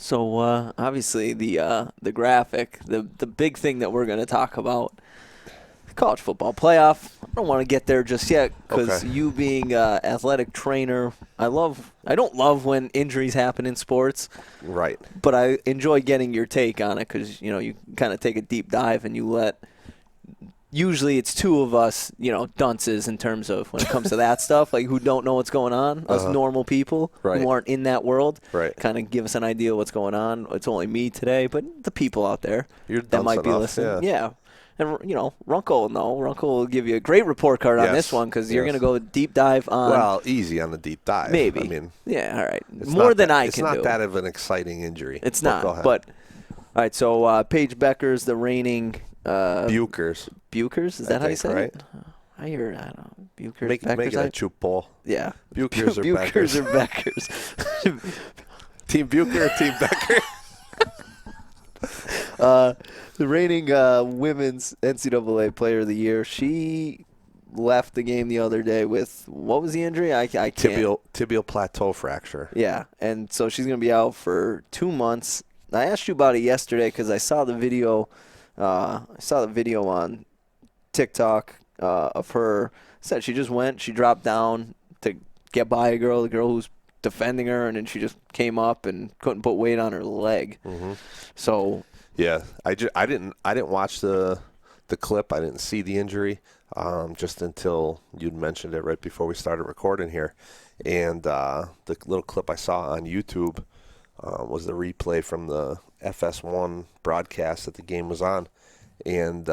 So obviously the graphic, the big thing that we're going to talk about, college football playoff. I don't want to get there just yet because you being an athletic trainer, I don't love when injuries happen in sports. Right. But I enjoy getting your take on it because, you kind of take a deep dive and you let – usually it's two of us, dunces in terms of when it comes to that stuff, like who don't know what's going on, us normal people who aren't in that world, kind of give us an idea of what's going on. It's only me today, but the people out there that might be listening. Yeah. And, Runkel will know. Runkel will give you a great report card on this one because you're going to go deep dive on. Well, easy on the deep dive. Maybe. I mean, yeah, all right. More than I can do. It's not that of an exciting injury. It's not. Go ahead. But, all right, so Paige Bueckers, the reigning. Bueckers. Bueckers? Is that how you say right? it? I don't know. Bueckers. Make it a chew poll. Yeah. Bueckers or Bueckers Bueckers? or Bueckers. Team Buecker or Team Becker? The reigning women's NCAA Player of the Year, she left the game the other day with, what was the injury? I can't. Tibial plateau fracture. Yeah, and so she's going to be out for 2 months. I asked you about it yesterday because I saw the video. On TikTok of her. Said she just went. She dropped down to get by the girl who's defending her, and then she just came up and couldn't put weight on her leg. Mm-hmm. So. Yeah, I didn't watch the clip. I didn't see the injury just until you'd mentioned it right before we started recording here. And the little clip I saw on YouTube was the replay from the FS1 broadcast that the game was on. And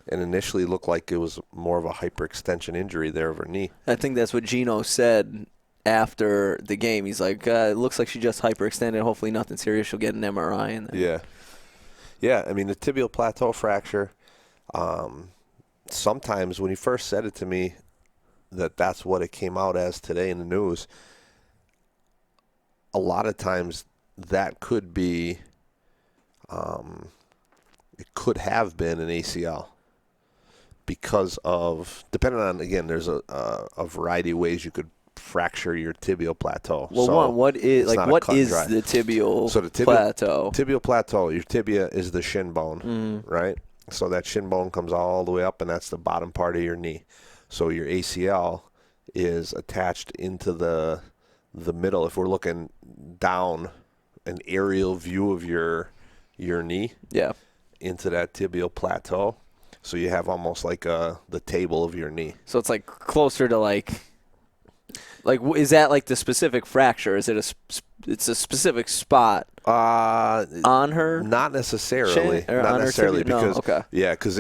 initially looked like it was more of a hyperextension injury there of her knee. I think that's what Gino said after the game. He's like, it looks like she just hyperextended. Hopefully nothing serious. She'll get an MRI. And then. Yeah. Yeah, I mean, the tibial plateau fracture, sometimes when you first said it to me that's what it came out as today in the news, a lot of times that could be, it could have been an ACL because of, depending on, again, there's a variety of ways you could fracture your tibial plateau. Well, what is the tibial plateau? Tibial plateau, your tibia is the shin bone, right? So that shin bone comes all the way up, and that's the bottom part of your knee. So your ACL is attached into the middle. If we're looking down, an aerial view of your knee, into that tibial plateau. So you have almost like the table of your knee. So it's like closer to like is that like the specific fracture? Is it it's a specific spot on her? Not necessarily. Not necessarily because because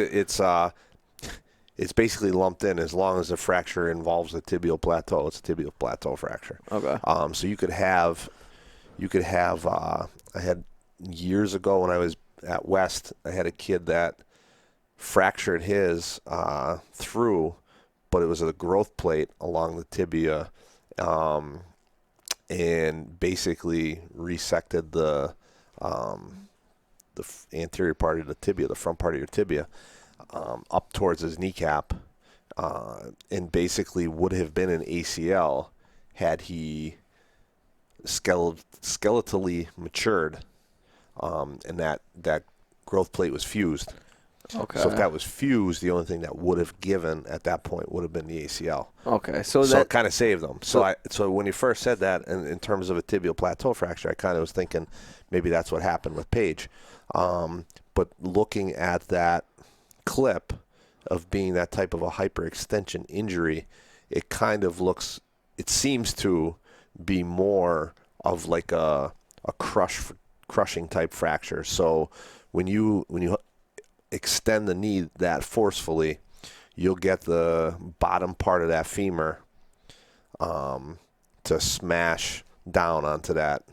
it's basically lumped in as long as the fracture involves the tibial plateau. It's a tibial plateau fracture. Okay. So you could have I had years ago when I was at West, I had a kid that fractured his through, but it was a growth plate along the tibia, and basically resected the anterior part of the tibia, the front part of your tibia, up towards his kneecap, and basically would have been an ACL had he skeletally matured, and that growth plate was fused. Okay. So if that was fused, the only thing that would have given at that point would have been the ACL. Okay. So it kind of saved them. So when you first said that, in terms of a tibial plateau fracture, I kind of was thinking maybe that's what happened with Paige. But looking at that clip of being that type of a hyperextension injury, it kind of it seems to be more of like a crushing type fracture. So when you extend the knee that forcefully, you'll get the bottom part of that femur to smash down onto that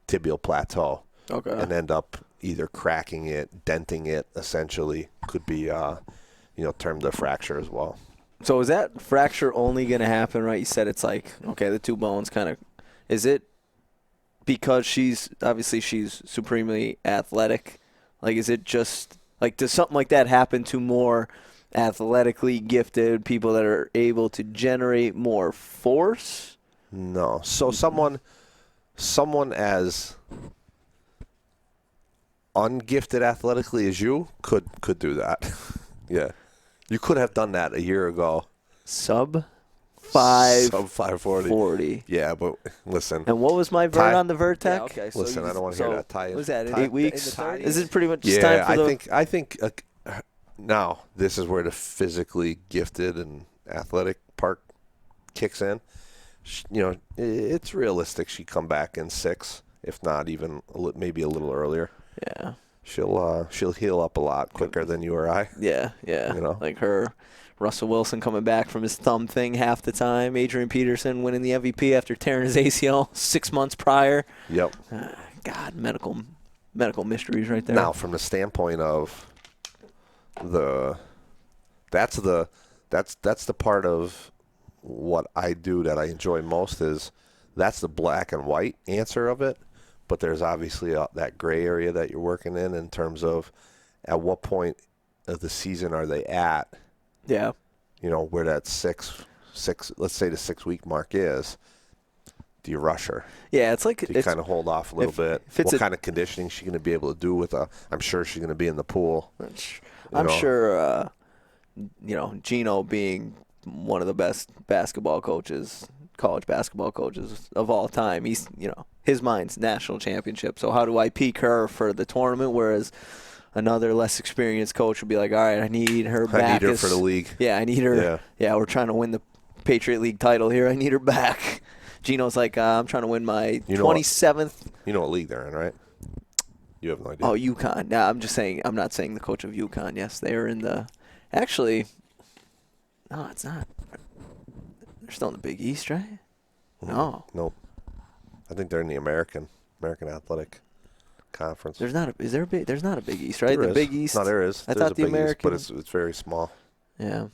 tibial plateau, and end up either cracking it, denting it. Essentially, could be termed a fracture as well. So is that fracture only going to happen? Right? You said it's like the two bones kind of. Is it because she's supremely athletic? Like, is it just like, does something like that happen to more athletically gifted people that are able to generate more force? No. So someone as ungifted athletically as you could do that. Yeah. You could have done that a year ago. Sub 540. 40. Yeah, but listen. And what was my vert on the vert tech? Yeah, okay. So Listen, I don't want to hear that. Tie. What was that, in tie- 8 weeks? in the 30s? Is it pretty much Yeah, time for I think now this is where the physically gifted and athletic part kicks in. It's realistic she'd come back in 6, if not even maybe a little earlier. Yeah. She'll heal up a lot quicker than you or I. Yeah. Like her, Russell Wilson coming back from his thumb thing half the time. Adrian Peterson winning the MVP after tearing his ACL 6 months prior. Yep. God, medical mysteries right there. Now, from the standpoint of that's the part of what I do that I enjoy most is that's the black and white answer of it. But there's obviously that gray area that you're working in terms of at what point of the season are they at? Yeah. Where that six, let's say the 6-week mark is. Do you rush her? Yeah, it's like do you kind of hold off a little bit? What kind of conditioning is she going to be able to do with I'm sure she's going to be in the pool. I'm sure, Gino being one of the best college basketball coaches of all time, he's, his mind's national championship. So how do I peak her for the tournament? Whereas another less experienced coach would be like, all right, I need her back. I need her for the league. Yeah, I need her. Yeah, we're trying to win the Patriot League title here. I need her back. Gino's like, I'm trying to win my 27th. You know what league they're in, right? You have no idea. Oh, UConn. No, I'm just saying. I'm not saying the coach of UConn. Yes, they are in the. Actually, no, it's not. They're still in the Big East, right? No. Nope. I think they're in the American Athletic Conference. There's not a. Is there a big? There's not a Big East, right? There the is. Big East. No, there is. I There's thought a the Big American. East, but it's very small. Yeah,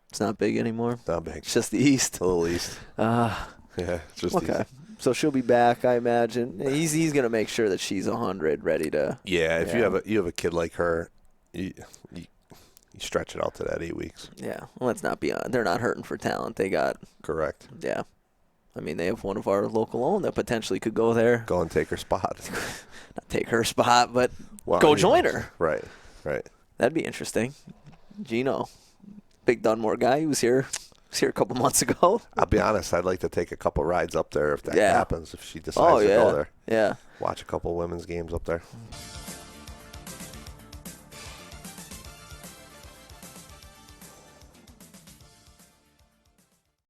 it's not big anymore. Not big. It's just the East. A little East. Yeah, it's just okay. East. So she'll be back, I imagine. He's gonna make sure that she's 100, ready to. Yeah, if you have a kid like her, you stretch it out to that 8 weeks. Yeah, well, let's not be on. They're not hurting for talent. They got. Correct. Yeah, I mean they have one of our local own that potentially could go there. Go and take her spot. Not take her spot, but go join her. Right. That'd be interesting. Gino, big Dunmore guy. He was here a couple months ago. I'll be honest. I'd like to take a couple rides up there if that happens. If she decides to go there. Yeah. Watch a couple women's games up there.